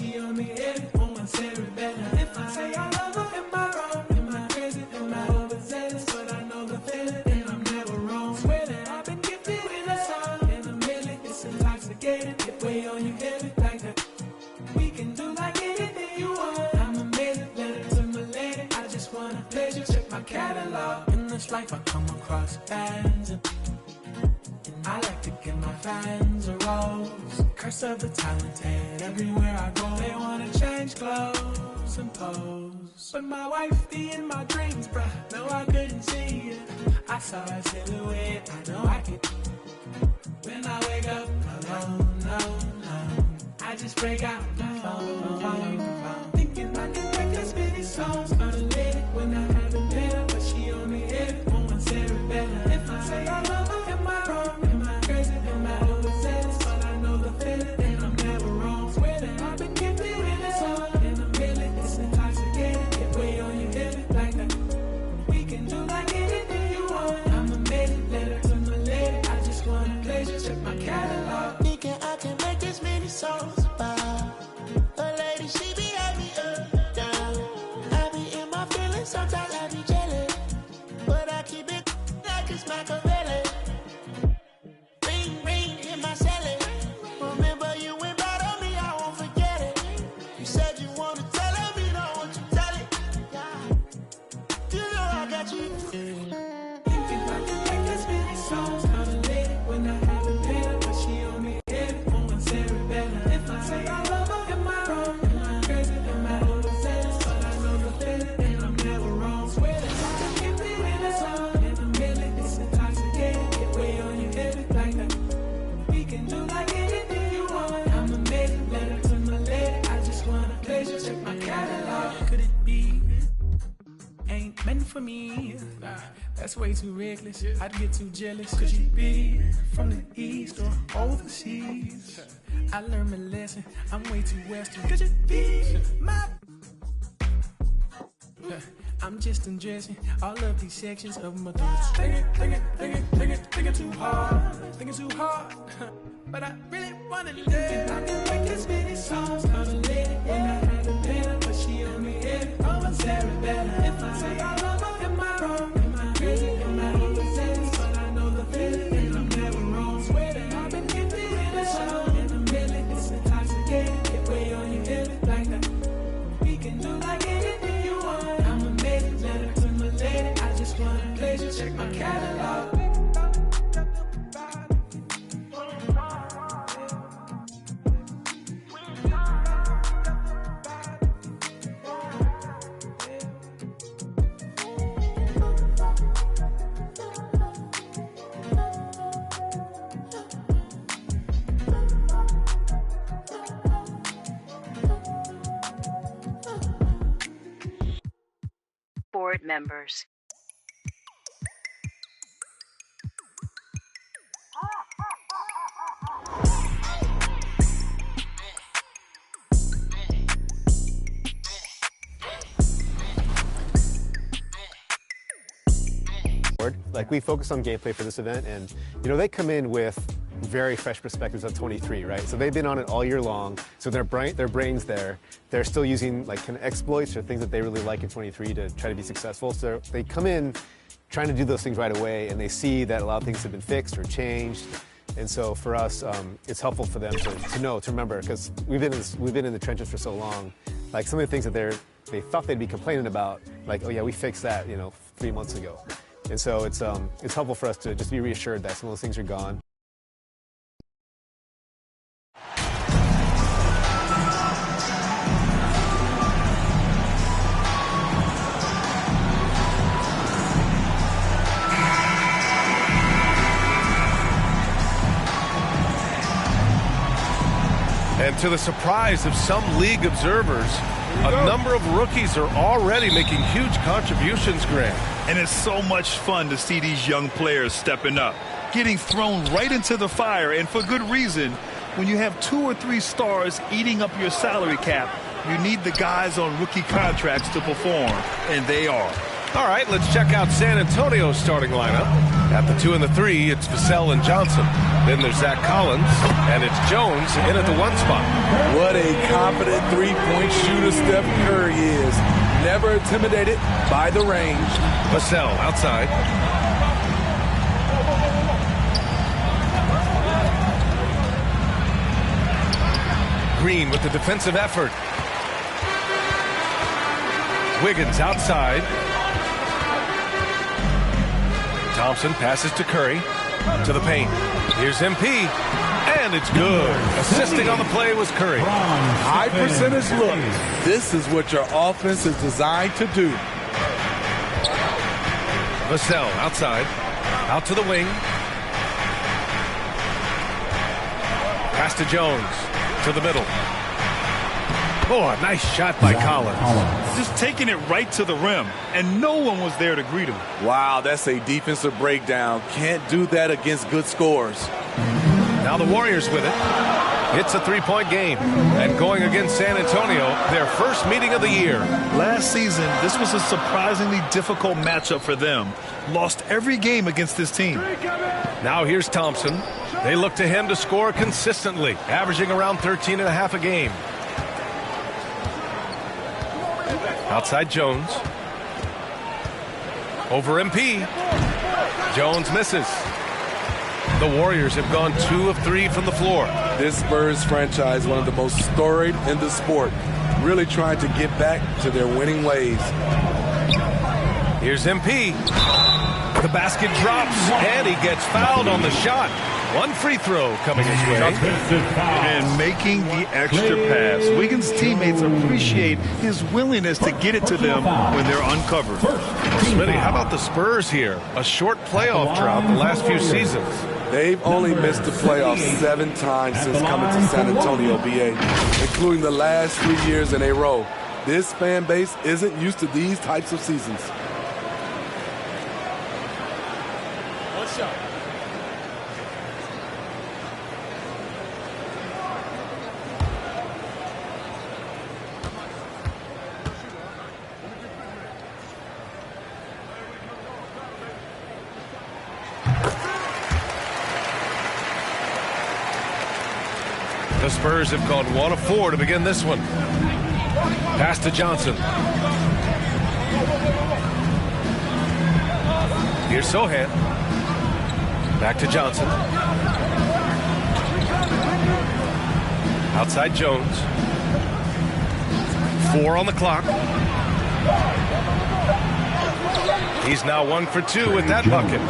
she on me every on cerebellum. If I say I love her, am I wrong? Am I crazy? Am I overzealous? But I know the feeling, and I'm never wrong. Swear that I've been gifted with a song in a million. It's intoxicating. If we on you heavy like that, we can do like anything you want. I'm amazing, letter to my lady. I just want a pleasure. Check my catalog. In this life, I come across fans, and I like to give my fans a rose. Curse of the talented. Everywhere I go, they wanna change clothes and pose. But my wife be in my dreams, bruh. No, I couldn't see it. I saw a silhouette. I know I can. When I wake up alone, no. I just break out my phone. Thinking I can make this many songs for the lady when I haven't been her, but she on me every on cerebellum. If I say I love her, am I wrong? Am I crazy? Am I overzealous? But I know the feeling, and I'm never wrong. Swear that I've been gifted with a song in a million. It's intoxicating. If we on you heavy like that, we can do like anything you want. I'm amazing, letter to my lady. I just want a pleasure. Check my catalog. Thinking I can make this many songs about a lady, she be happy up, down. I be in my feelings, sometimes I be jealous, but I keep it like it's Machiavelli. Ring, ring in my celly. Remember you went bad on me, I won't forget it. You said you wanna tell it, me know what you tell it. Yeah. You know I got you. Thinking I can make this many songs for the lady when I haven't been her, but she on me every on cerebellum. If I say I love her, am I wrong? Am I crazy? Am I overzealous? But I know the feeling, and I'm never wrong. Swear that I can give me in a song in a million. It's intoxicating. If we on you heavy like that, we can do like anything you want. I'm amazing, letter to my lady. I just want a pleasure. Check my catalog. Could it be? Ain't meant for me. Nah, that's way too reckless. I'd get too jealous. Could you be from the east or overseas? I learned my lesson. I'm way too western. Could you be my? I'm just undressing all of these sections of my thoughts. Thinking too hard. Thinking too hard. But I really wanna live. I can make this many songs for the lady when I haven't been her, but she on me every on cerebellum. If I say I love her, am I wrong? Am I crazy? Am I overzealous? But I know the feeling, and I'm never wrong. Swear that I've been gifted in a song in a million. It's intoxicating. If we on you heavy like that, we can do like anything you want. I'm amazing, letter to my lady. I just want a pleasure. Check my catalog. Board members. Like, we focus on gameplay for this event, and they come in with very fresh perspectives of 23, right? So they've been on it all year long, so their brains there. They're still using like kind of exploits or things that they really like in 23 to try to be successful. So they come in trying to do those things right away, and they see that a lot of things have been fixed or changed. And so for us, it's helpful for them to remember, because we've been in the trenches for so long. Like, some of the things that they thought they'd be complaining about, like, oh yeah, we fixed that 3 months ago. And so it's helpful for us to just be reassured that some of those things are gone. And to the surprise of some league observers, a number of rookies are already making huge contributions, Grant. And it's so much fun to see these young players stepping up, getting thrown right into the fire, and for good reason. When you have 2 or 3 stars eating up your salary cap, you need the guys on rookie contracts to perform, and they are. All right, let's check out San Antonio's starting lineup. At the 2 and the 3, it's Vassell and Johnson. Then there's Zach Collins, and it's Jones in at the 1 spot. What a confident three-point shooter Steph Curry is. Never intimidated by the range. Vassell outside. Green with the defensive effort. Wiggins outside. Thompson passes to Curry. To the paint. Here's MP. And it's good. Assisting on the play was Curry. High percentage look. This is what your offense is designed to do. Vassell outside. Out to the wing. Pass to Jones. To the middle. Oh, a nice shot by Collins. Just taking it right to the rim, and no one was there to greet him. Wow, that's a defensive breakdown. Can't do that against good scores. Now the Warriors with it. It's a three-point game. And going against San Antonio, their first meeting of the year. Last season, this was a surprisingly difficult matchup for them. Lost every game against this team. Now here's Thompson. They look to him to score consistently, averaging around 13.5 a game. Outside Jones. Over MP. Jones misses. The Warriors have gone 2 of 3 from the floor. This Spurs franchise, one of the most storied in the sport, really trying to get back to their winning ways. Here's MP. The basket drops, and he gets fouled on the shot. One free throw coming his way. And making the extra pass. Wiggins' teammates appreciate his willingness to get it to them when they're uncovered. Smitty, how about the Spurs here? A short playoff drought the last few seasons. They've only missed the playoffs 7 times since coming to San Antonio, BA, including the last 3 years in a row. This fan base isn't used to these types of seasons. The Spurs have gone 1 of 4 to begin this one. Pass to Johnson. Here's Sohan. Back to Johnson. Outside Jones. 4 on the clock. He's now 1 for 2 with that bucket.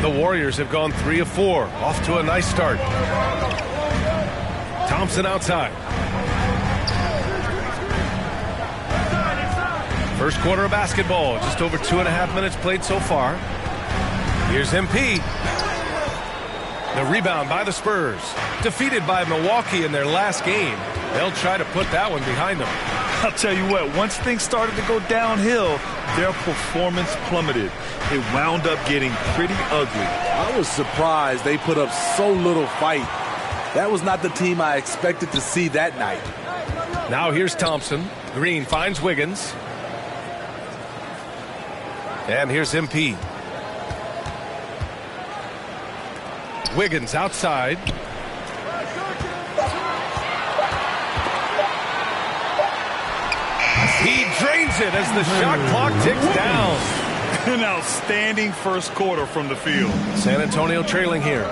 The Warriors have gone 3 of 4. Off to a nice start. Thompson outside. First quarter of basketball. Just over 2.5 minutes played so far. Here's MP. The rebound by the Spurs. Defeated by Milwaukee in their last game. They'll try to put that one behind them. I'll tell you what, once things started to go downhill, their performance plummeted. It wound up getting pretty ugly. I was surprised they put up so little fight. That was not the team I expected to see that night. Now here's Thompson. Green finds Wiggins. And here's MP. Wiggins outside. He drains it as the shot clock ticks down. An outstanding first quarter from the field. San Antonio trailing here.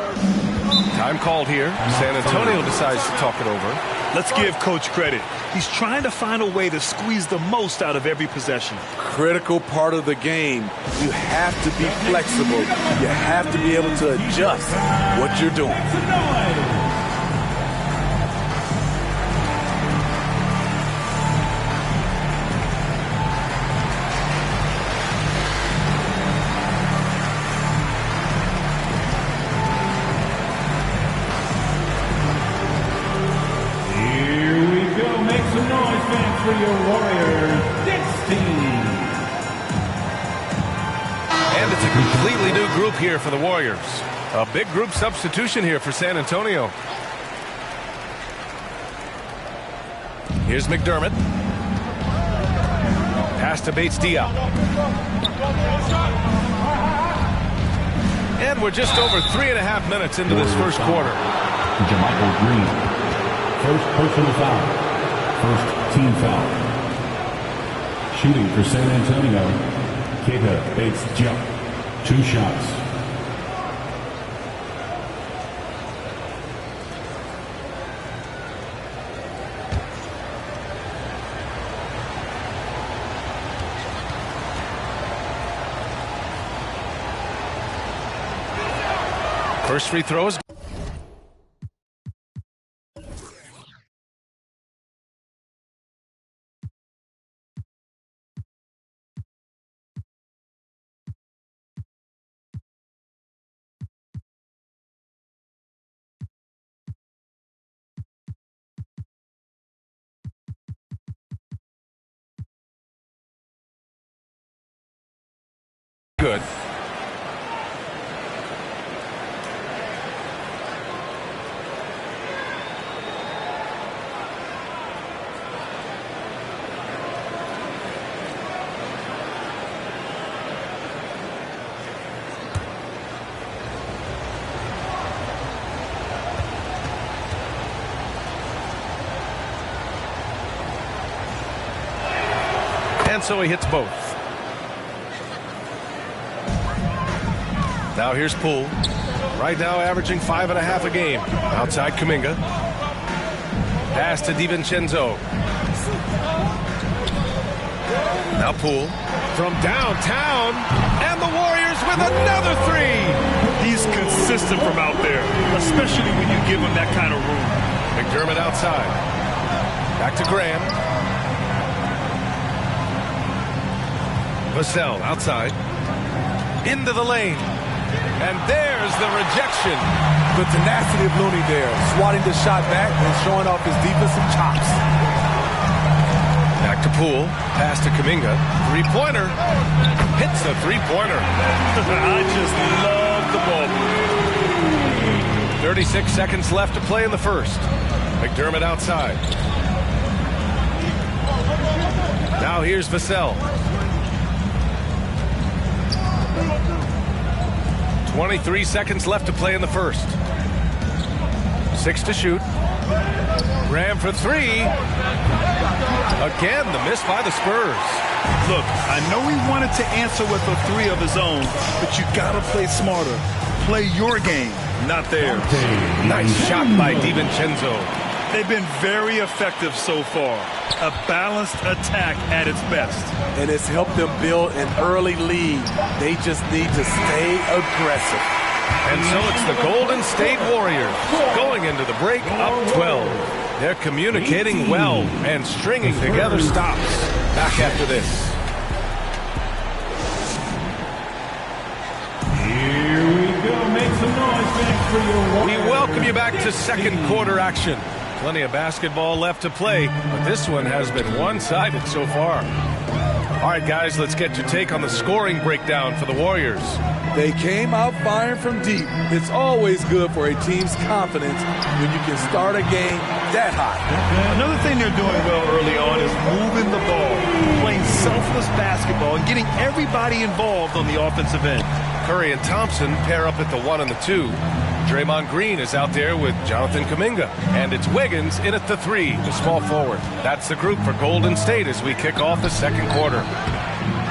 Time called here. San Antonio decides to talk it over. Let's give Coach credit. He's trying to find a way to squeeze the most out of every possession. Critical part of the game. You have to be flexible. You have to be able to adjust what you're doing. For your Warriors, 16. And it's a completely new group here for the Warriors. A big group substitution here for San Antonio. Here's McDermott. Pass to Bates Diop. And we're just over 3.5 minutes into this first quarter. JaMychal Green. First personal foul. First team foul. Shooting for San Antonio, Keita Bates-Diop. 2 shots. First free throws. Good. And so he hits both. Now here's Poole. Right now averaging 5.5 a game. Outside Kuminga. Pass to DiVincenzo. Now Poole from downtown. And the Warriors with another 3. He's consistent from out there, especially when you give him that kind of room. McDermott outside. Back to Graham. Vassell outside. Into the lane. And there's the rejection. The tenacity of Looney there, swatting the shot back and showing off his defensive chops. Back to Poole. Pass to Kuminga. Three-pointer. Hits a three-pointer. I just love the ball. 36 seconds left to play in the first. McDermott outside. Now here's Vassell. 23 seconds left to play in the first. 6 to shoot. Graham for 3. Again, the miss by the Spurs. Look, I know he wanted to answer with a 3 of his own, but you gotta play smarter. Play your game, not theirs. Nice shot by DiVincenzo. They've been very effective so far. A balanced attack at its best. And it's helped them build an early lead. They just need to stay aggressive. And so it's the Golden State Warriors going into the break up 12. They're communicating well and stringing together stops. Back after this. Here we go. Make some noise, fans, for your We Warriors. welcome you back to second quarter action. Plenty of basketball left to play, but this one has been one-sided so far. All right, guys, let's get your take on the scoring breakdown for the Warriors. They came out firing from deep. It's always good for a team's confidence when you can start a game that hot. Another thing they're doing well early on is moving the ball, playing selfless basketball, and getting everybody involved on the offensive end. Curry and Thompson pair up at the 1 and the 2. Draymond Green is out there with Jonathan Kuminga. And it's Wiggins in at the 3, the small forward. That's the group for Golden State as we kick off the second quarter.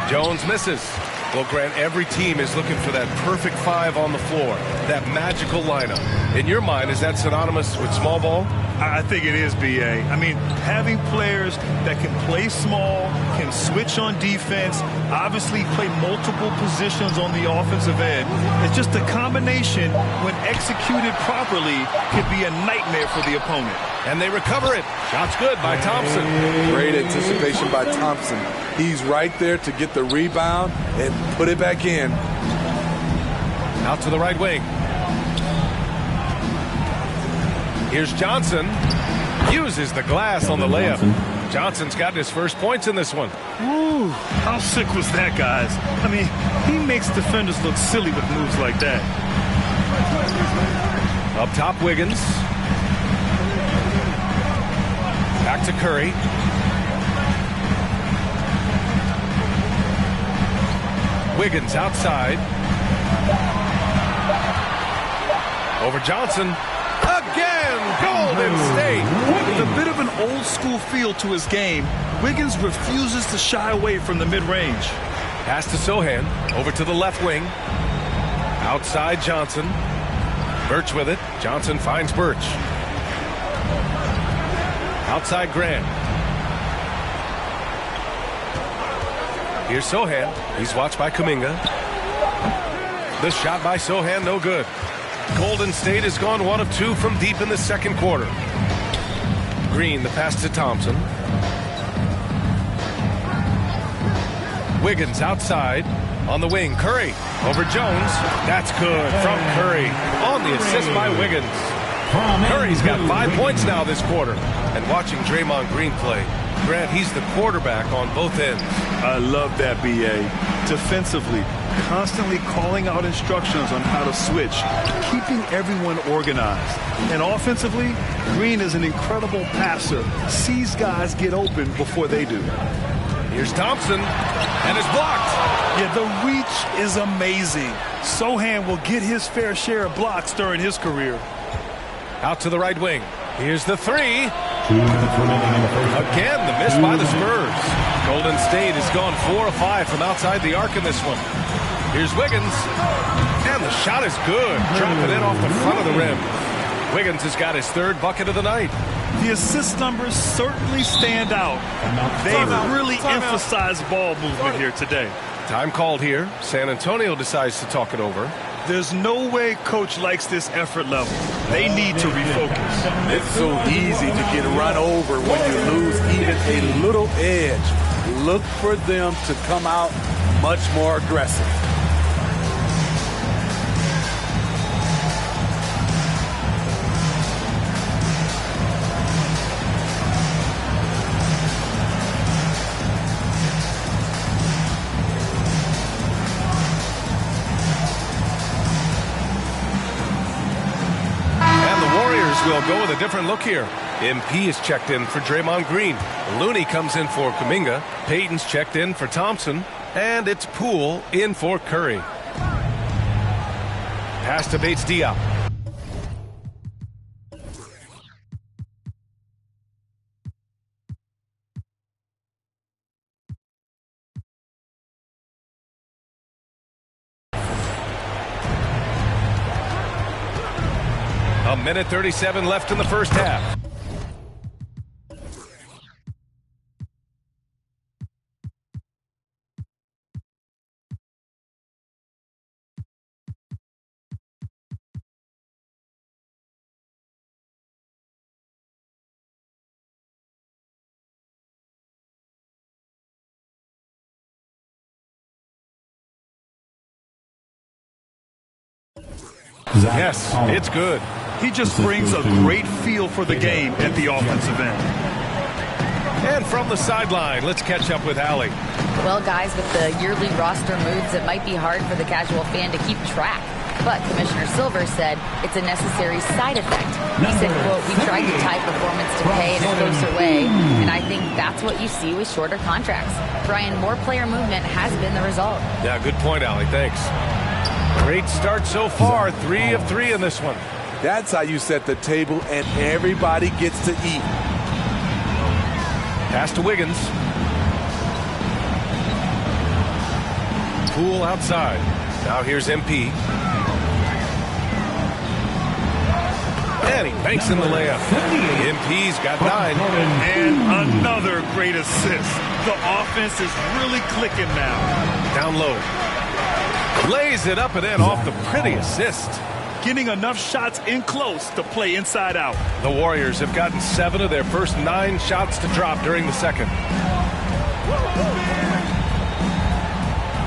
Jones misses. Well, Grant, every team is looking for that perfect 5 on the floor, that magical lineup. In your mind, is that synonymous with small ball? I think it is, B.A. I mean, having players that can play small, can switch on defense, obviously play multiple positions on the offensive end. It's just a combination, when executed properly, could be a nightmare for the opponent. And they recover it. Shots good by Thompson. Great anticipation by Thompson. He's right there to get the rebound and put it back in. Out to the right wing. Here's Johnson. Uses the glass on the layup. Johnson's got his first points in this one. Ooh, how sick was that, guys? I mean, he makes defenders look silly with moves like that. Up top, Wiggins. Back to Curry. Wiggins outside. Over Johnson. Again, Golden State. With a bit of an old school feel to his game, Wiggins refuses to shy away from the mid-range. Pass to Sohan. Over to the left wing. Outside Johnson. Birch with it. Johnson finds Birch. Outside Grant. Here's Sohan. He's watched by Kuminga. The shot by Sohan, no good. Golden State has gone 1 of 2 from deep in the second quarter. Green, the pass to Thompson. Wiggins outside. On the wing, Curry. Over Jones. That's good from Curry. On the assist by Wiggins. Curry's got 5 points now this quarter. And watching Draymond Green play, Grant, he's the quarterback on both ends. I love that, B.A. Defensively, constantly calling out instructions on how to switch, keeping everyone organized. And offensively, Green is an incredible passer, sees guys get open before they do. Here's Thompson, and it's blocked. Yeah, the reach is amazing. Sohan will get his fair share of blocks during his career. Out to the right wing. Here's the three. Again, the miss by the Spurs. Golden State has gone 4 of 5 from outside the arc in this one. Here's Wiggins. And the shot is good. Dropping in off the front of the rim. Wiggins has got his 3rd bucket of the night. The assist numbers certainly stand out. They've really emphasized ball movement here today. Time called here. San Antonio decides to talk it over. There's no way coach likes this effort level. They need to refocus. It's so easy to get run over when you lose even a little edge. Look for them to come out much more aggressive. Will go with a different look here. MP is checked in for Draymond Green. Looney comes in for Kuminga. Payton's checked in for Thompson. And it's Poole in for Curry. Pass to Bates-Diop. A minute 37 left in the first half. Yes, it's good. He just brings a great feel for the game at the offensive end. And from the sideline, let's catch up with Allie. Well, guys, with the yearly roster moves, it might be hard for the casual fan to keep track. But Commissioner Silver said it's a necessary side effect. He said, quote, "We tried to tie performance to pay in a closer way, and I think that's what you see with shorter contracts." Brian, more player movement has been the result. Yeah, good point, Allie. Thanks. Great start so far. 3 of 3 in this one. That's how you set the table and everybody gets to eat. Pass to Wiggins. Poole outside. Now here's MP. And he banks in the layup. MP's got 9. And another great assist. The offense is really clicking now. Down low. Lays it up and in off the pretty assist. Getting enough shots in close to play inside out. The Warriors have gotten 7 of their first 9 shots to drop during the second.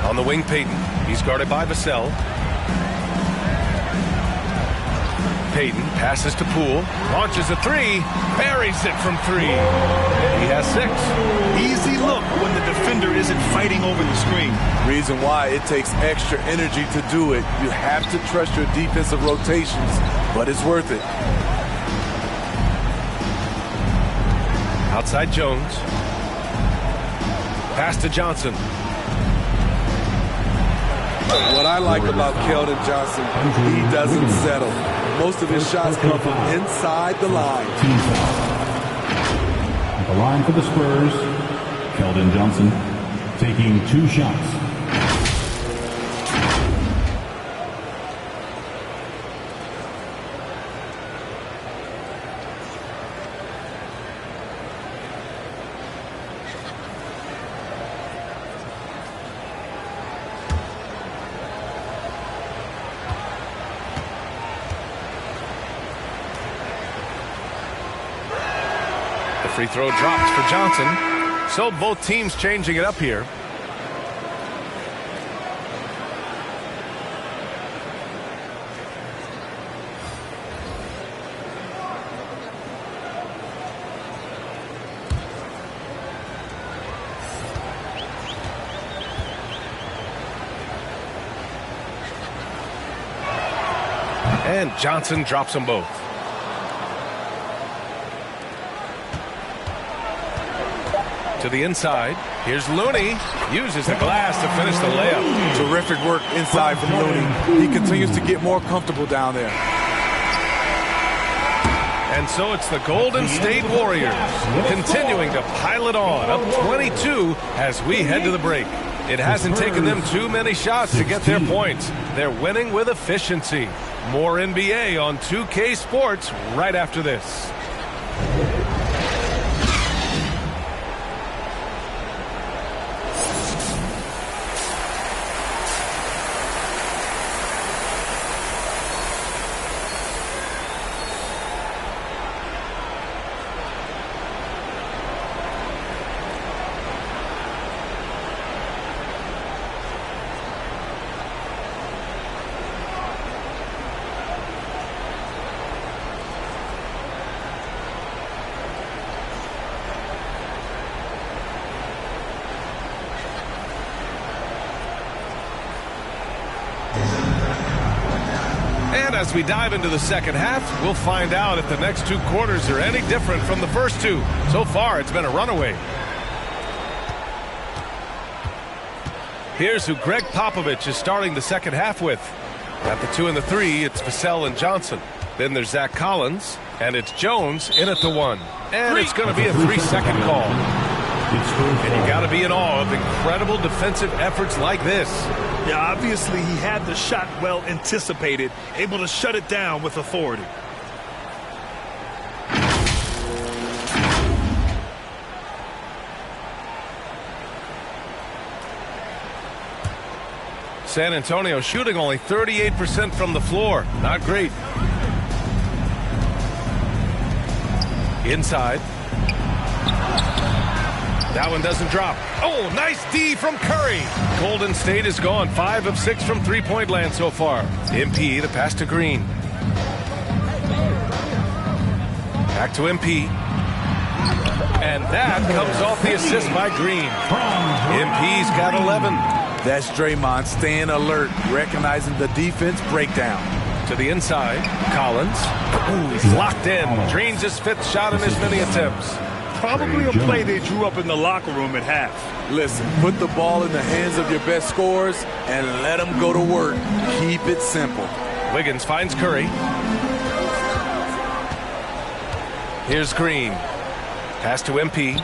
On the wing, Payton. He's guarded by Vassell. Payton passes to Poole. Launches a 3. Buries it from 3. He has 6. Easy look when the defender isn't fighting over the screen. Reason why it takes extra energy to do it. You have to trust your defensive rotations, but it's worth it. Outside Jones. Pass to Johnson. What I like about Keldon Johnson, he doesn't settle. Most of his shots come from inside the line. Team foul. At the line for the Spurs, Keldon Johnson taking 2 shots. Free throw drops for Johnson. So both teams changing it up here. And Johnson drops them both. To the inside. Here's Looney. Uses the glass to finish the layup. Terrific work inside from Looney. He continues to get more comfortable down there. And so it's the Golden State Warriors continuing to pile it on, up 22 as we head to the break. It hasn't taken them too many shots to get their points. They're winning with efficiency. More NBA on 2K Sports right after this. As we dive into the second half, we'll find out if the next 2 quarters are any different from the first 2. So far, it's been a runaway. Here's who Greg Popovich is starting the second half with. At the 2 and the 3, it's Vassell and Johnson. Then there's Zach Collins, and it's Jones in at the 1. And it's going to be a 3-second call. And you got to be in awe of incredible defensive efforts like this. Yeah, obviously he had the shot well anticipated, able to shut it down with authority. San Antonio shooting only 38% from the floor. Not great. Inside. That one doesn't drop. Oh, nice D from Curry. Golden State is gone 5 of 6 from three-point land so far. MP, the pass to Green. Back to MP. And that comes off the assist by Green. MP's got 11. That's Draymond staying alert, recognizing the defense breakdown. To the inside, Collins. Ooh, he's locked in. Drains his 5th shot in as many attempts. Probably a play they drew up in the locker room at half. Listen, put the ball in the hands of your best scorers and let them go to work. Keep it simple. Wiggins finds Curry. Here's Green. Pass to MP.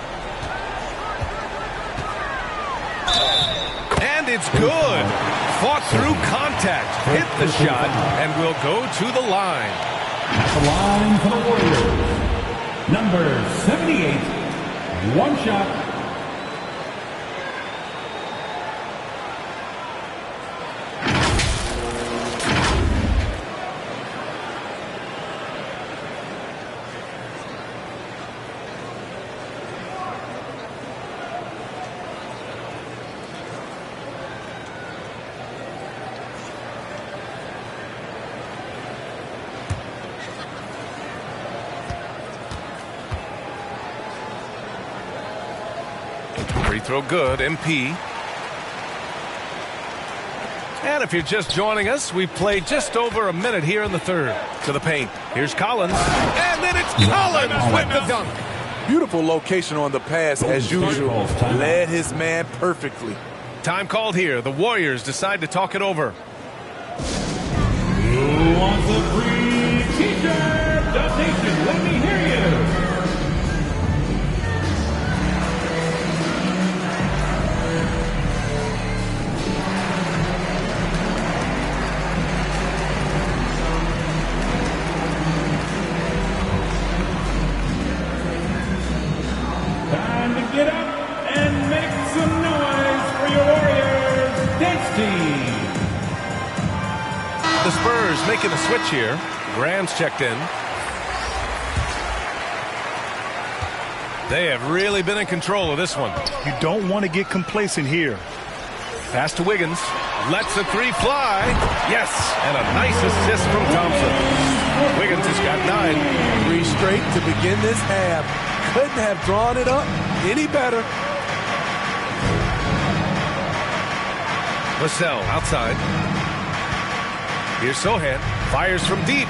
And it's good. Fought through contact. Hit the shot and will go to the line. At the line for the Warriors. Number 78, 1 shot. Free throw good, MP. And if you're just joining us, we've played just over a minute here in the third. To the paint. Here's Collins. And then it's Collins with the dunk. Beautiful location on the pass as usual. Led his man perfectly. Time called here. The Warriors decide to talk it over. Who wants a free t-shirt? Donation, let me hear you. Time to get up and make some noise for your Warriors dance team. The Spurs making a switch here. Graham's checked in. They have really been in control of this one. You don't want to get complacent here. Pass to Wiggins. Lets the three fly. Yes, and a nice assist from Thompson. Wiggins has got 9. 3 straight to begin this half. Couldn't have drawn it up any better. Vassell outside. Here's Sohan. Fires from deep.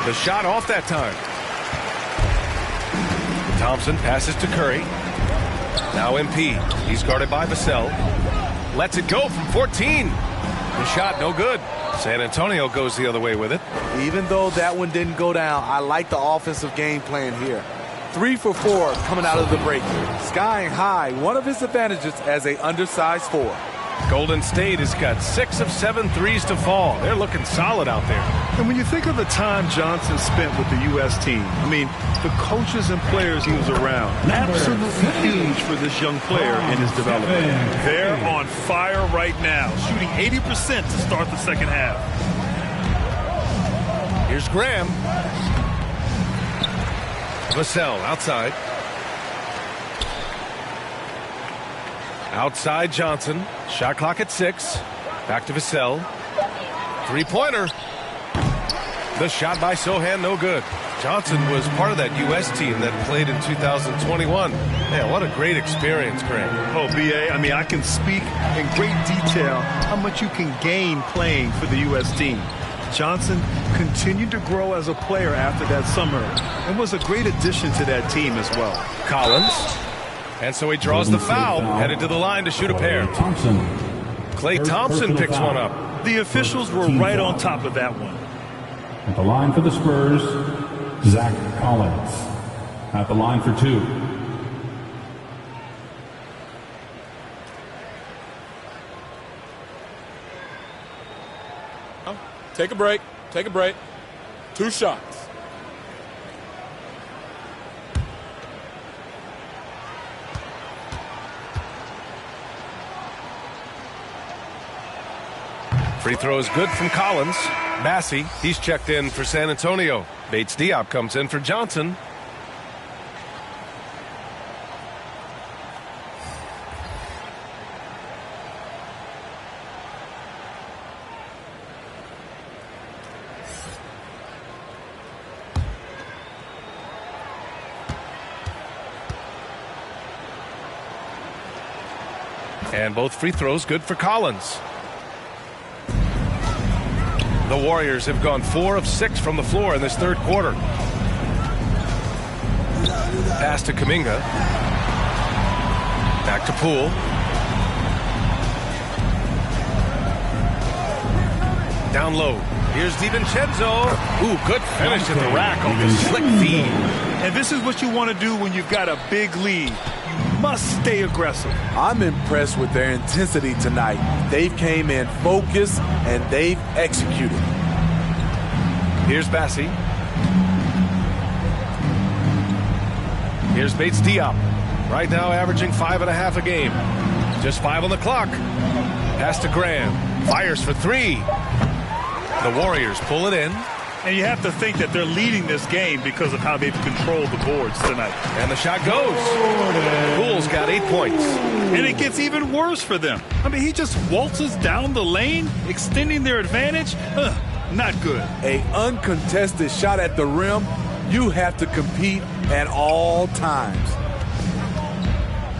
The shot off that time. Thompson passes to Curry. Now MP. He's guarded by Vassell. Lets it go from 14. The shot no good. San Antonio goes the other way with it. Even though that one didn't go down, I like the offensive game plan here. 3 for 4 coming out of the break. Skying high, one of his advantages as a undersized 4. Golden State has got 6 of 7 threes to fall. They're looking solid out there. And when you think of the time Johnson spent with the U.S. team, I mean, the coaches and players he was around, absolutely huge for this young player in his development. They're on fire right now, shooting 80% to start the second half. Here's Graham. Vassell outside. Outside Johnson. Shot clock at 6. Back to Vassell. Three-pointer. The shot by Sohan, no good. Johnson was part of that U.S. team that played in 2021. Man, what a great experience, Graham. Oh, B.A., I mean, I can speak in great detail how much you can gain playing for the U.S. team. Johnson continued to grow as a player after that summer and was a great addition to that team as well. Collins. And so he draws the foul, headed to the line to shoot a pair. Klay Thompson picks one up. The officials were right on top of that one. At the line for the Spurs, Zach Collins. At the line for 2. Take a break. Take a break. 2 shots. Free throw is good from Collins. Massey, he's checked in for San Antonio. Bates Diop comes in for Johnson. And both free throws good for Collins. The Warriors have gone 4 of 6 from the floor in this third quarter. Pass to Kuminga. Back to Poole. Down low. Here's DiVincenzo. Ooh, good finish at the rack off the slick feed. And this is what you want to do when you've got a big lead. You must stay aggressive. I'm impressed with their intensity tonight. They've came in focused and they've executed. Here's Bassey. Here's Bates Diop. Right now averaging 5.5 a game. Just 5 on the clock. Pass to Graham. Fires for 3. The Warriors pull it in. And you have to think that they're leading this game because of how they've controlled the boards tonight. And the shot goes. Poole's got 8 points. And it gets even worse for them. I mean, he just waltzes down the lane, extending their advantage. Not good. An uncontested shot at the rim, you have to compete at all times.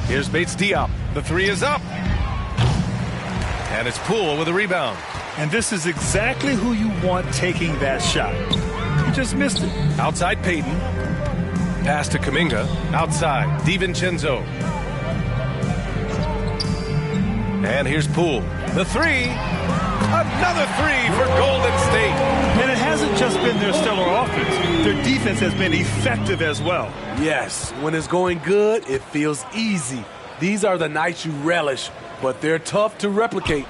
Here's Bates Diop. The 3 is up. And it's Poole with a rebound. And this is exactly who you want taking that shot. You just missed it. Outside Payton. Pass to Kuminga. Outside DiVincenzo. And here's Poole. The three. Another three for Golden State. And it hasn't just been their stellar offense. Their defense has been effective as well. Yes, when it's going good, it feels easy. These are the nights you relish, but they're tough to replicate.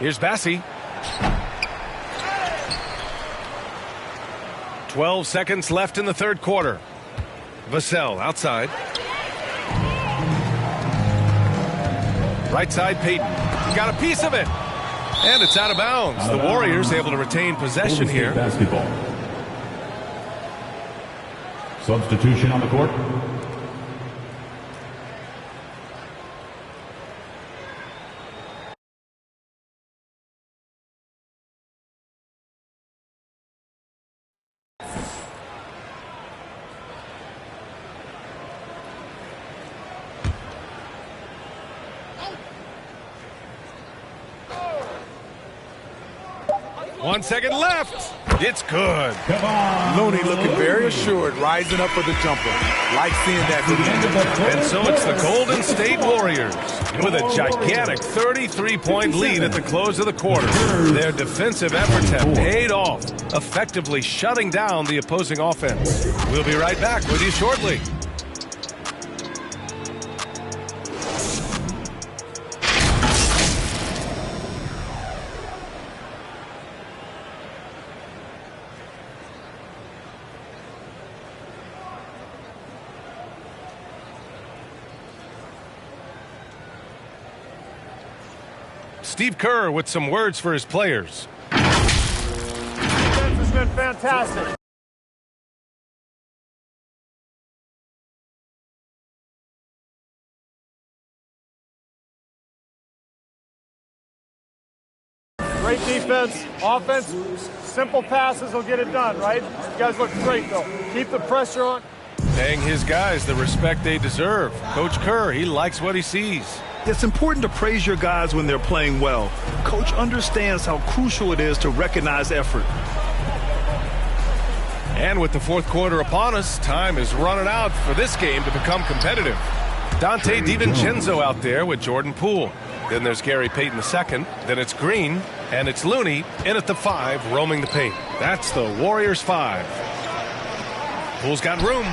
Here's Bassey. 12 seconds left in the third quarter. Vassell outside. Right side, Payton. Got a piece of it. And it's out of bounds. The Warriors able to retain possession here. Basketball. Substitution on the court. One second left. It's good. Looney looking very assured, rising up for the jumper. Like seeing that. And so it's the Golden State Warriors with a gigantic 33-point lead at the close of the quarter. Their defensive efforts have paid off, effectively shutting down the opposing offense. We'll be right back with you shortly. Steve Kerr with some words for his players. Defense has been fantastic. Great defense, offense, simple passes will get it done, right? You guys look great, though. Keep the pressure on. Paying his guys the respect they deserve. Coach Kerr, he likes what he sees. It's important to praise your guys when they're playing well. Coach understands how crucial it is to recognize effort. And with the fourth quarter upon us, time is running out for this game to become competitive. Dante DiVincenzo out there with Jordan Poole. Then there's Gary Payton II. Then it's Green. And it's Looney in at the 5, roaming the paint. That's the Warriors 5. Poole's got room.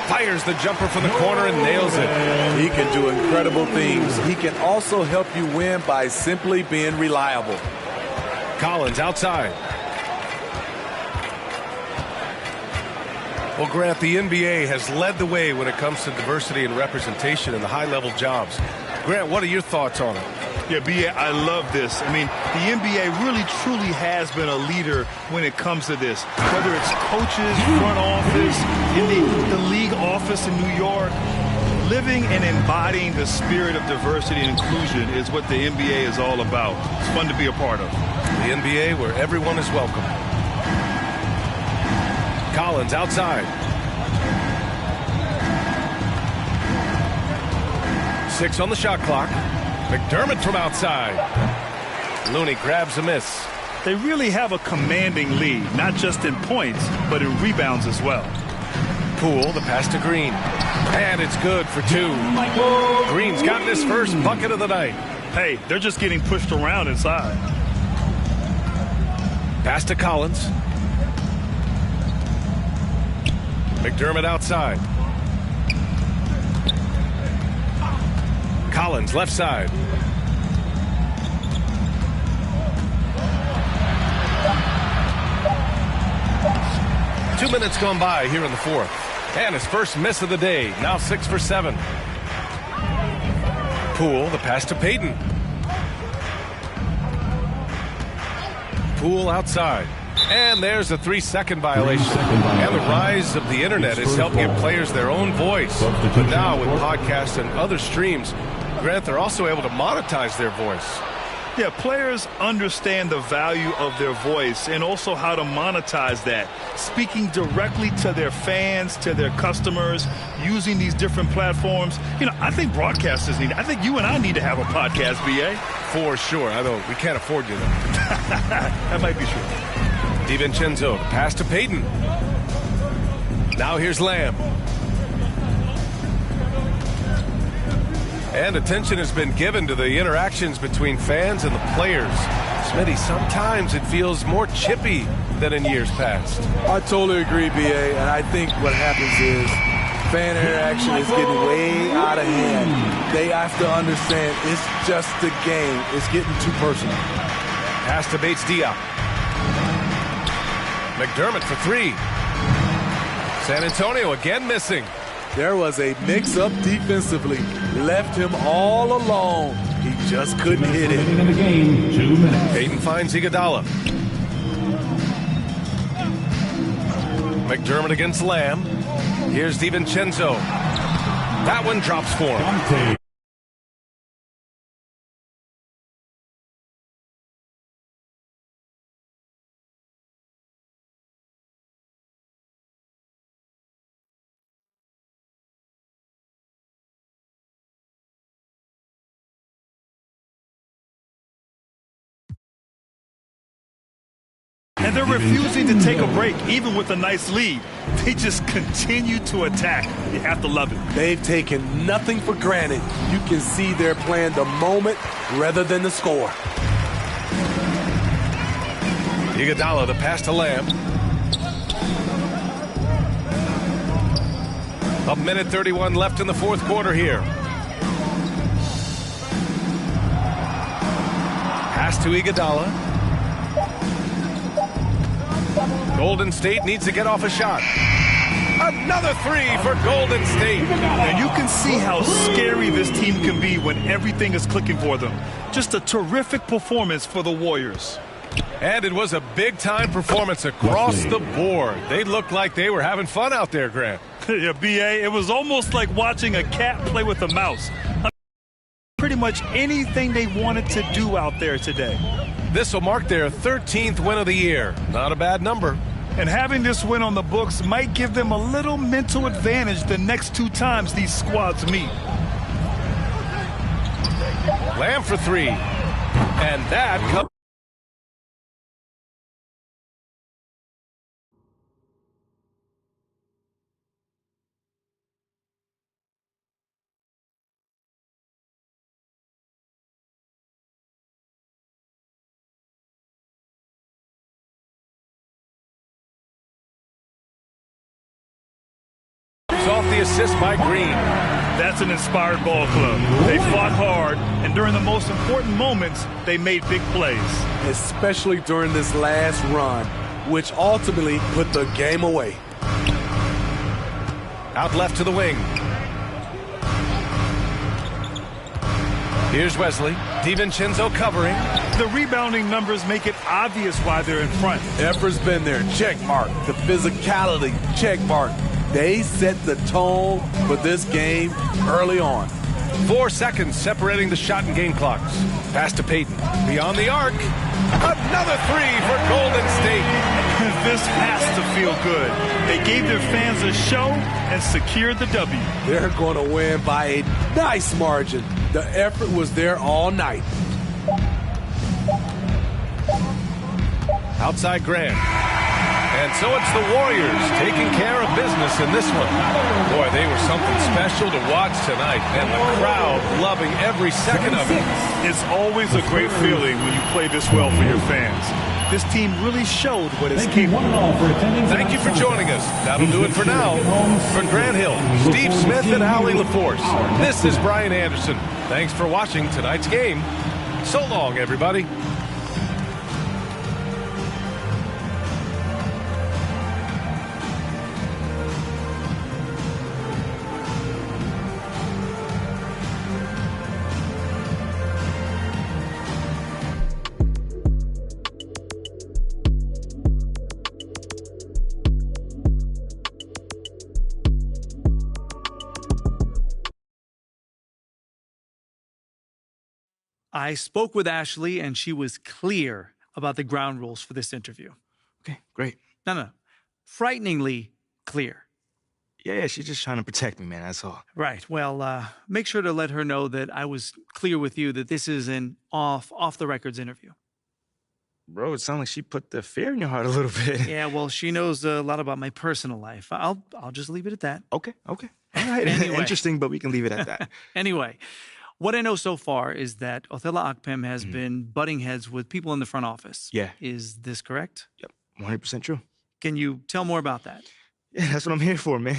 Fires the jumper from the corner and nails it. He can do incredible things. He can also help you win by simply being reliable. Collins outside. Well, Grant, the NBA has led the way when it comes to diversity and representation in the high-level jobs. Grant, what are your thoughts on it? Yeah, B.A., I love this. I mean, the NBA really, truly has been a leader when it comes to this. Whether it's coaches, front office, in the league office in New York, living and embodying the spirit of diversity and inclusion is what the NBA is all about. It's fun to be a part of. The NBA where everyone is welcome. Collins outside. 6 on the shot clock. McDermott from outside. Looney grabs a miss. They really have a commanding lead, not just in points, but in rebounds as well. Poole, the pass to Green. And it's good for 2. Green's gotten his first bucket of the night. Hey, they're just getting pushed around inside. Pass to Collins. McDermott outside. Collins left side. Two minutes gone by here in the fourth. And his first miss of the day. Now 6 for 7. Poole, the pass to Payton. Poole outside. And there's a 3-second violation. And the rise of the internet has helped give players their own voice. But now with podcasts and other streams, Grant, they're also able to monetize their voice. Yeah, players understand the value of their voice and also how to monetize that. Speaking directly to their fans, to their customers, using these different platforms. You know, I think broadcasters need, I think you and I need to have a podcast, B.A. For sure. I know we can't afford you, though. That might be true. DiVincenzo, the pass to Payton. Now here's Lamb. And attention has been given to the interactions between fans and the players. Smitty, sometimes it feels more chippy than in years past. I totally agree, B.A., and I think what happens is fan interaction is getting way out of hand. They have to understand it's just a game. It's getting too personal. Pass to Bates-Diop. McDermott for three. San Antonio again missing. There was a mix-up defensively. Left him all alone. He just couldn't hit it. In the game, 2 minutes. Payton finds Iguodala. McDermott against Lamb. Here's DiVincenzo. That one drops for him. And they're refusing to take a break, even with a nice lead. They just continue to attack. You have to love it. They've taken nothing for granted. You can see they're playing the moment rather than the score. Iguodala, the pass to Lamb. A minute 31 left in the fourth quarter here. Pass to Iguodala. Golden State needs to get off a shot. Another three for Golden State. And you can see how scary this team can be when everything is clicking for them. Just a terrific performance for the Warriors. And it was a big-time performance across the board. They looked like they were having fun out there, Grant. Yeah, B.A., it was almost like watching a cat play with a mouse. Pretty much anything they wanted to do out there today. This will mark their 13th win of the year. Not a bad number. And having this win on the books might give them a little mental advantage the next 2 times these squads meet. Lamb for three. And that comes. Off the assist by Green. That's an inspired ball club. They fought hard, and during the most important moments, they made big plays. Especially during this last run, which ultimately put the game away. Out left to the wing. Here's Wesley. DiVincenzo covering. The rebounding numbers make it obvious why they're in front. Effort's been there. Check mark. The physicality. Check mark. They set the tone for this game early on. 4 seconds separating the shot and game clocks. Pass to Payton. Beyond the arc. Another three for Golden State. This has to feel good. They gave their fans a show and secured the W. They're going to win by a nice margin. The effort was there all night. Outside Grant. And so it's the Warriors taking care of business in this one. Boy, they were something special to watch tonight, and the crowd loving every second of it. It's always a great feeling when you play this well for your fans. This team really showed what it's capable of. Thank you for joining us. That'll do it for now. For Grant Hill, Steve Smith, and Allie LaForce, this is Brian Anderson. Thanks for watching tonight's game. So long, everybody. I spoke with Ashley, and she was clear about the ground rules for this interview. Okay, great. No. Frighteningly clear. Yeah, she's just trying to protect me, man, that's all. Right. Well, make sure to let her know that I was clear with you that this is an off-the-records interview. Bro, it sounds like she put the fear in your heart a little bit. Yeah, well, she knows a lot about my personal life. I'll just leave it at that. Okay. All right. Anyway. Interesting, but we can leave it at that. Anyway, What I know so far is that Othella Akpem has been butting heads with people in the front office. Yeah. Is this correct? Yep, 100% true. Can you tell more about that? Yeah, that's what I'm here for, man.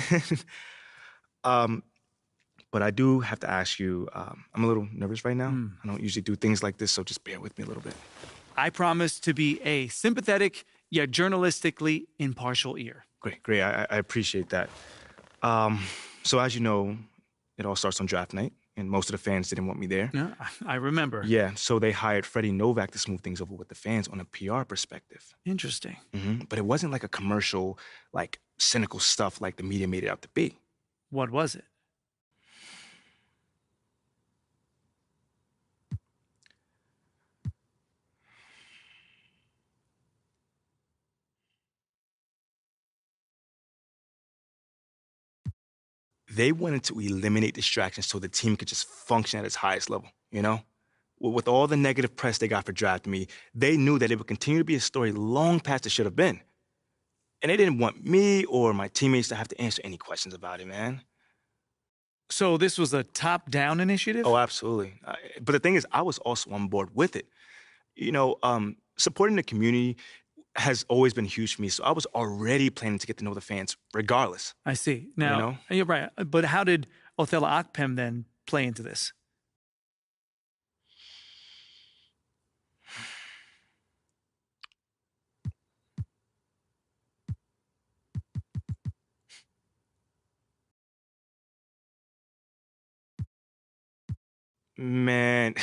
But I do have to ask you, I'm a little nervous right now. I don't usually do things like this, so just bear with me a little bit. I promise to be a sympathetic yet journalistically impartial ear. Great. I appreciate that. So as you know, it all starts on draft night, and most of the fans didn't want me there. Yeah, I remember. Yeah, so they hired Freddie Novak to smooth things over with the fans on a PR perspective. Interesting. But it wasn't like a commercial, like cynical stuff like the media made it out to be. What was it? They wanted to eliminate distractions so the team could just function at its highest level, you know? With all the negative press they got for drafting me, they knew that it would continue to be a story long past it should have been. And they didn't want me or my teammates to have to answer any questions about it, man. So this was a top-down initiative? Oh, absolutely. But the thing is, I was also on board with it. You know, supporting the community has always been huge for me, so I was already planning to get to know the fans regardless. I see. Now, you know? You're right. But how did Othella Akpem then play into this? Man,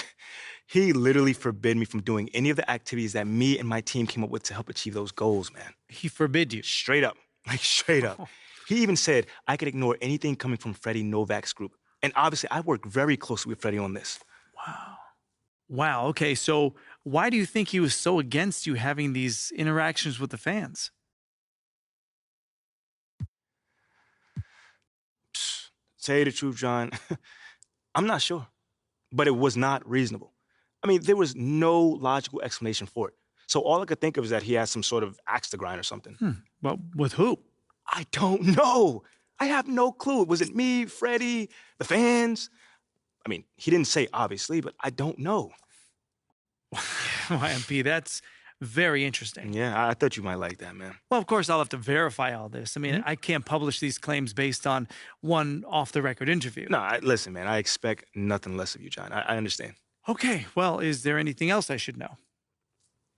he literally forbid me from doing any of the activities that me and my team came up with to help achieve those goals, man. He forbid you? Straight up. Like, straight up. He even said I could ignore anything coming from Freddie Novak's group. And obviously, I worked very closely with Freddie on this. Wow. Okay, so why do you think he was so against you having these interactions with the fans? Say the truth, John. I'm not sure. But it was not reasonable. I mean, there was no logical explanation for it. So all I could think of is that he had some sort of axe to grind or something. Well, with who? I don't know. I have no clue. Was it me, Freddie, the fans? I mean, he didn't say, obviously, but I don't know. MP, that's very interesting. Yeah, I thought you might like that, man. Well, of course, I'll have to verify all this. I mean, I can't publish these claims based on one off-the-record interview. No, listen, man, I expect nothing less of you, John. I understand. Okay, well, is there anything else I should know?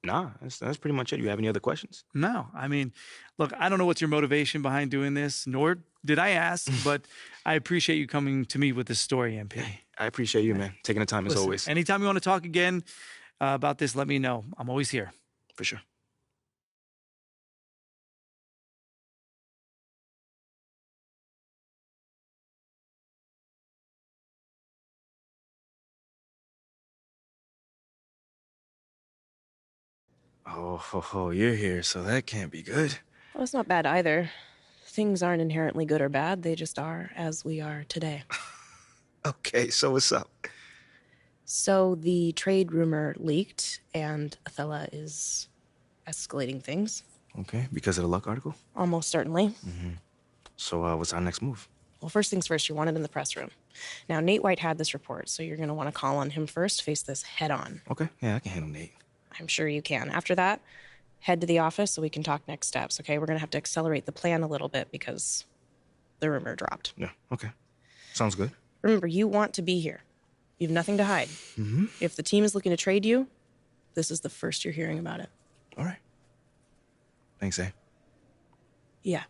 Nah, that's pretty much it. You have any other questions? No. I mean, look, I don't know what's your motivation behind doing this, nor did I ask, but I appreciate you coming to me with this story, MP. I appreciate you, man. Taking the time as always. Anytime you want to talk again about this, let me know. I'm always here. For sure. Oh, you're here, so that can't be good. Well, it's not bad either. Things aren't inherently good or bad. They just are as we are today. Okay, so what's up? So the trade rumor leaked, and Othella is escalating things. Okay, because of the Luck article? Almost certainly. So what's our next move? Well, first things first, you're wanted in the press room. Now, Nate White had this report, so you're going to want to call on him first, face this head on. Okay, yeah, I can handle Nate. I'm sure you can. After that, head to the office so we can talk next steps, okay? We're going to have to accelerate the plan a little bit because the rumor dropped. Yeah, okay. Sounds good. Remember, you want to be here. You have nothing to hide. If the team is looking to trade you, this is the first you're hearing about it. All right. Thanks, eh? Yeah.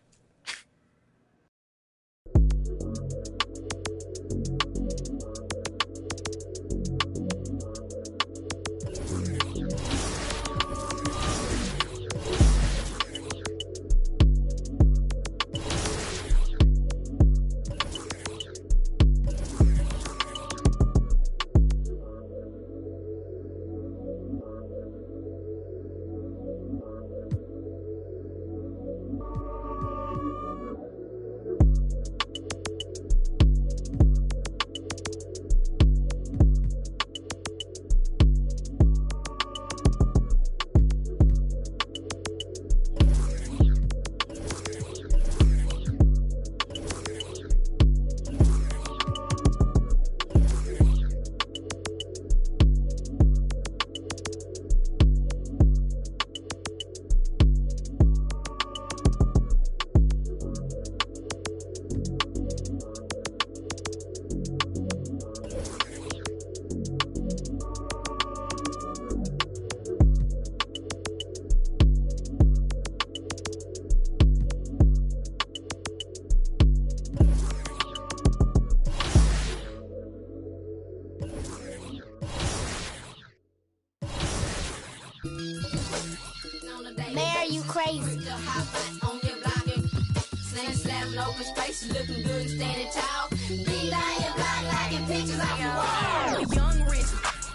looking good and standing tall. Be lying, blind, liking pictures off the wall. Young rich,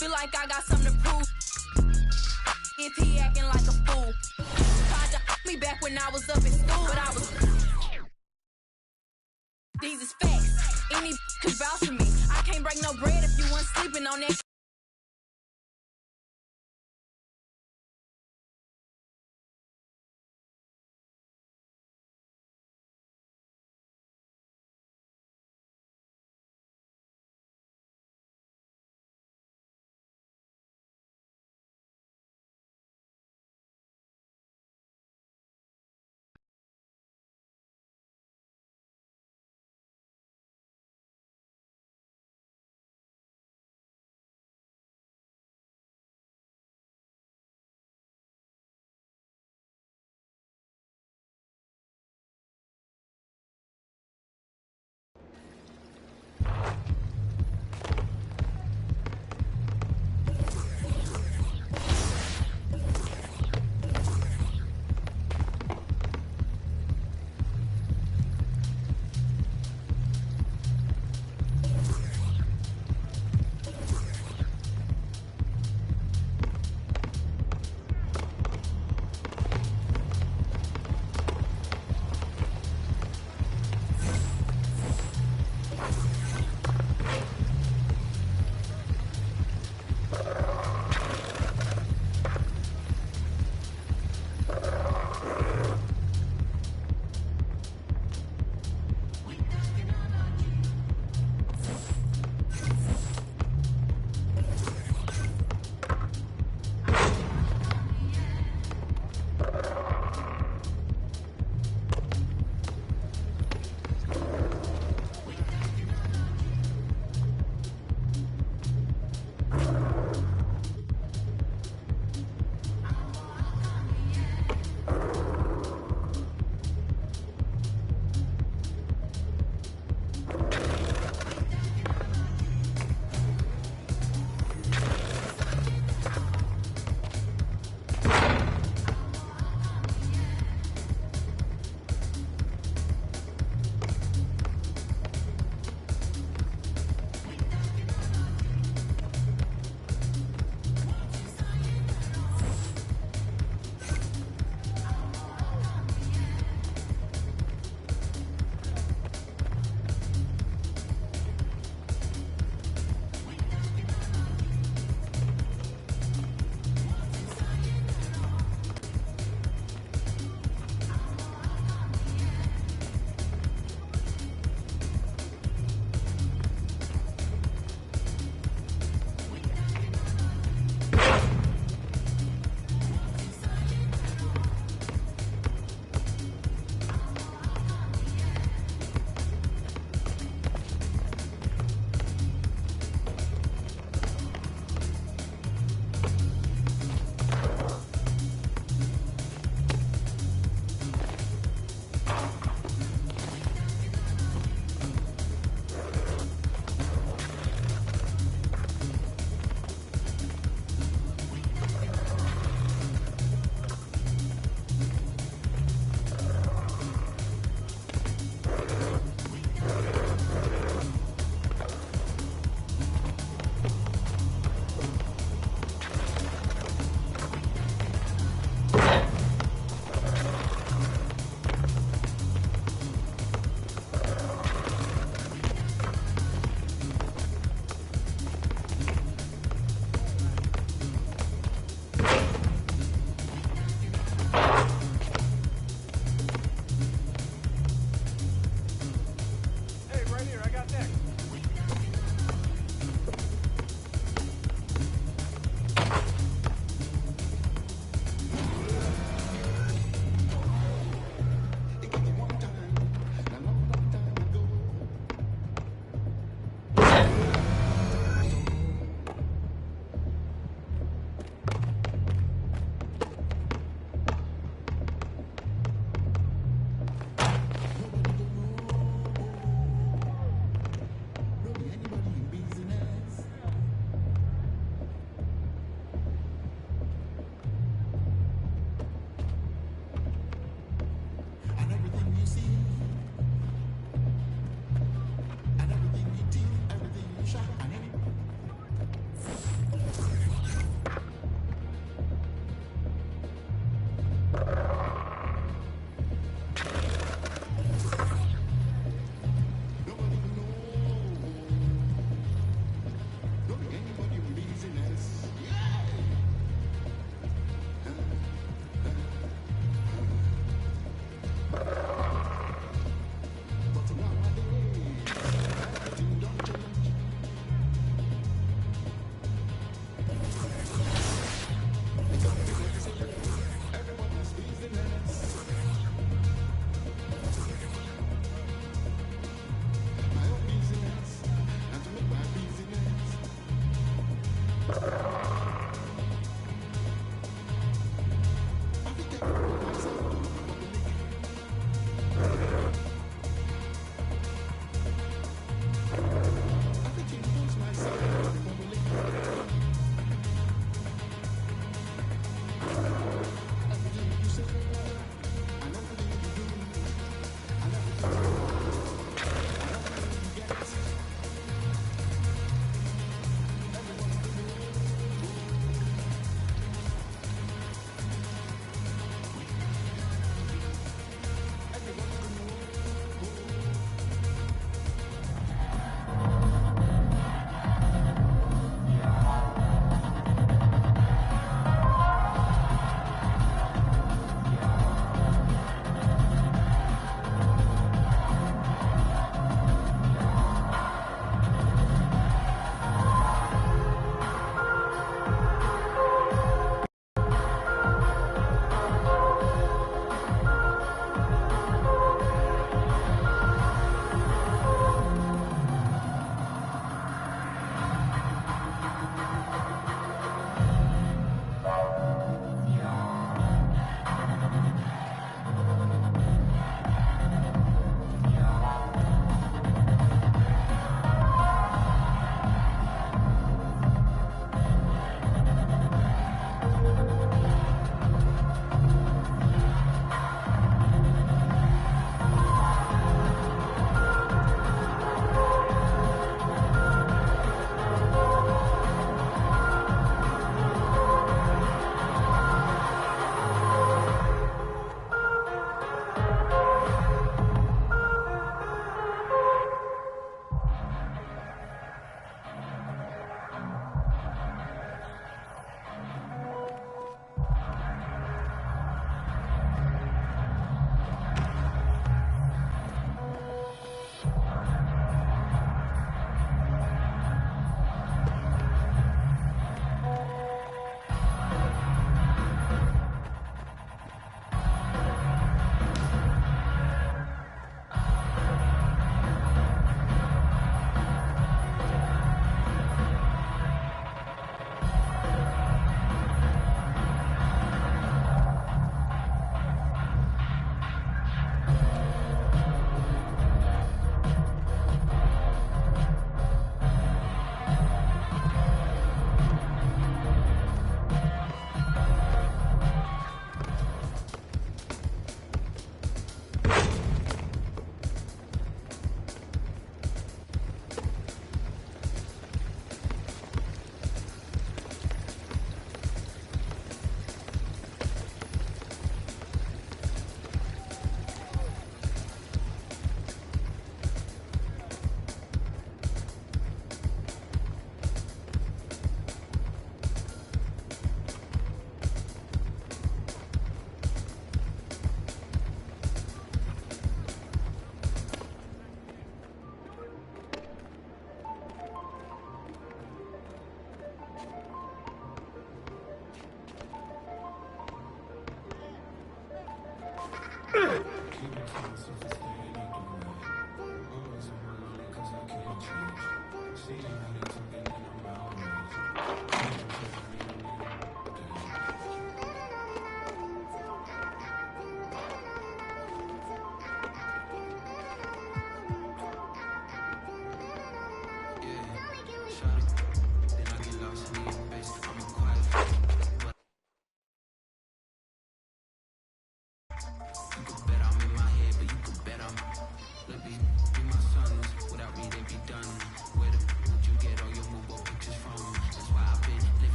feel like I got something to prove. If he acting like a fool, tried to me back when I was up in school, but I was. These is facts. Any could vouch for me. I can't break no bread if you weren't sleeping on that.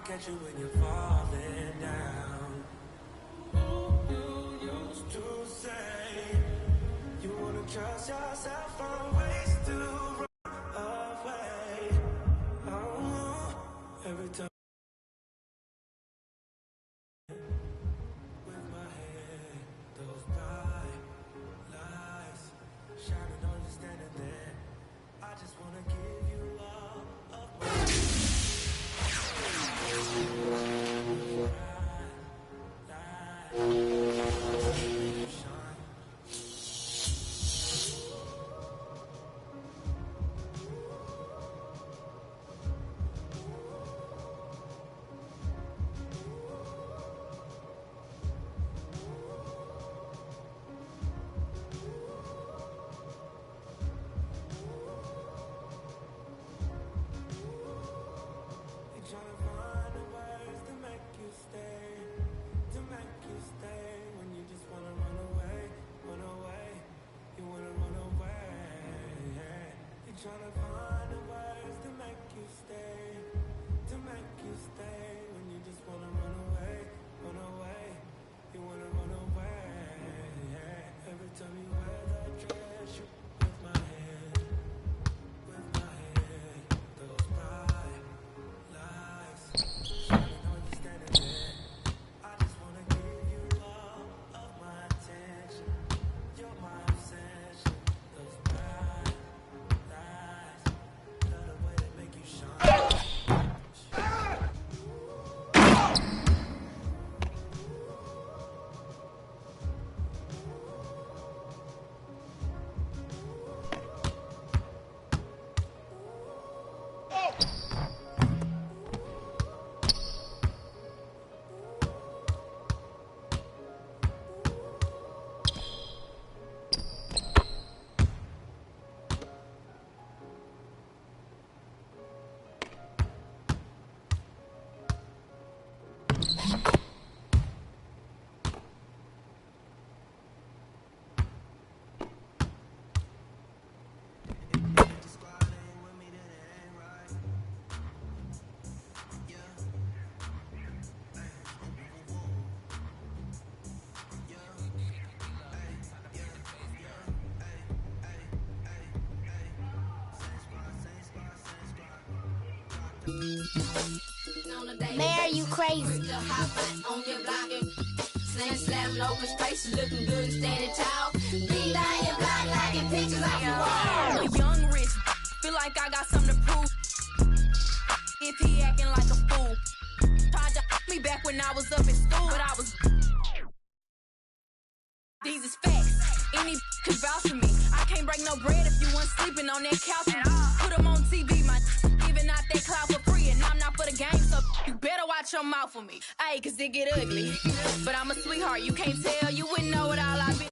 catch you when you're falling down. You used to say you wanna trust yourself from ways to run away. Oh, every time. With my head, those bright lights shining on you standing there. I just wanna give you all of my trying to find the words to make you stay, to make you stay when you just wanna run away, run away. You wanna run away. Every time you wear that dress, you with my head, those bright lights shining on you standing there. I just wanna give you all of my attention. You're my obsession. Those bright lights, love the way they make you shine. Mayor, you crazy. Slam open space, looking good and standing tall. Be down your block like in pictures off the wall. A young rich, feel like I got something to prove. If he acting like a fool, tried to me back when I was up in school, but I was. These is facts. Any could vouch for me. I can't break no bread if you weren't sleeping on that couch. Put them on TV, my giving out that cloud for free, and I'm not for the game, so you better watch your mouth for me. Ayy, cause it get ugly. But I'm a sweetheart, you can't tell, you wouldn't know what all I've been.